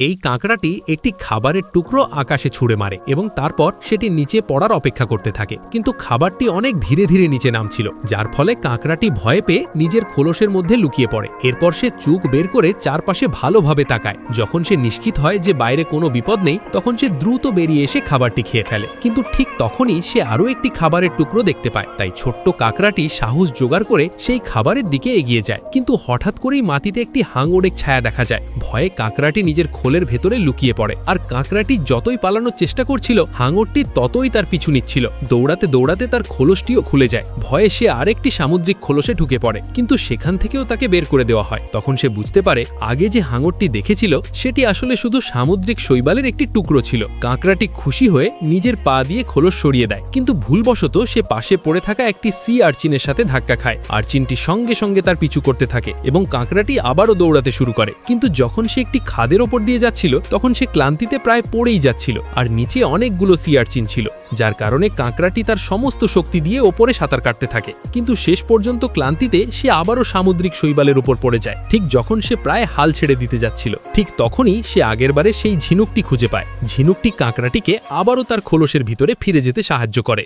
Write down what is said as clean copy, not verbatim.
এই কাঁকড়াটি একটি খাবারের টুকরো আকাশে ছুঁড়ে মারে এবং তারপর সেটি নিচে পড়ার অপেক্ষা করতে থাকে, কিন্তু খাবারটি অনেক ধীরে ধীরে নিচে নামছিল, যার ফলে কাঁকড়াটি ভয় পেয়ে নিজের খোলসের মধ্যে লুকিয়ে পড়ে। এরপর সে চোখ বের করে চারপাশে ভালোভাবে তাকায়। যখন সে নিশ্চিত হয় যে বাইরে কোনো বিপদ নেই, তখন সে দ্রুত বেরিয়ে এসে খাবারটি খেয়ে ফেলে। কিন্তু ঠিক তখনই সে আরও একটি খাবারের টুকরো দেখতে পায়। তাই ছোট্ট কাঁকড়াটি সাহস জোগাড় করে সেই খাবারের দিকে এগিয়ে যায়, কিন্তু হঠাৎ করেই মাটিতে একটি হাঙরের ছায়া দেখা যায়। ভয়ে কাঁকড়াটি নিজের খোলের ভেতরে লুকিয়ে পড়ে, আর কাঁকড়াটি যতই পালানোর চেষ্টা করছিল, হাঙরটি ততই তার পিছু নিচ্ছিল। দৌড়াতে দৌড়াতে তার খোলসটিও খুলে যায়। ভয়ে সে আরেকটি সামুদ্রিক খোলসে ঢুকে পড়ে, কিন্তু সেখান থেকেও তাকে বের করে দেওয়া হয়। তখন সে বুঝতে পারে আগে যে হাঙরটি দেখেছিল সেটি আসলে শুধু সামুদ্রিক শৈবালের একটি টুকরো ছিল। কাঁকড়াটি খুশি হয়ে নিজের পা দিয়ে খোলস সরিয়ে দেয়, কিন্তু ভুলবশত সে পাশে পড়ে থাকা একটি সি আর্চিনের সাথে ধাক্কা খায়। আর্চিনটি সঙ্গে সঙ্গে তার পিছু করতে থাকে এবং কাঁকড়াটি আবারও দৌড়াতে শুরু করে। কিন্তু যখন সে একটি খাদের ওপর দিয়ে যাচ্ছিল, তখন সে ক্লান্তিতে প্রায় পড়েই যাচ্ছিল, আর নিচে অনেকগুলো সি আর্চিন ছিল, যার কারণে কাঁকড়াটি তার সমস্ত শক্তি দিয়ে ওপরে সাঁতার কাটতে থাকে। কিন্তু শেষ পর্যন্ত ক্লান্তিতে সে আবারও সামুদ্রিক শৈবালের উপর পড়ে যায়। ঠিক যখন সে প্রায় হাল ছেড়ে দিতে যাচ্ছিল, ঠিক তখনই সে আগেরবারে সেই ঝিনুকটি খুঁজে পায়। ঝিনুকটি কাঁকড়াটিকে আবারও তার খোলসের ভিতরে ফিরে যেতে সাহায্য করে।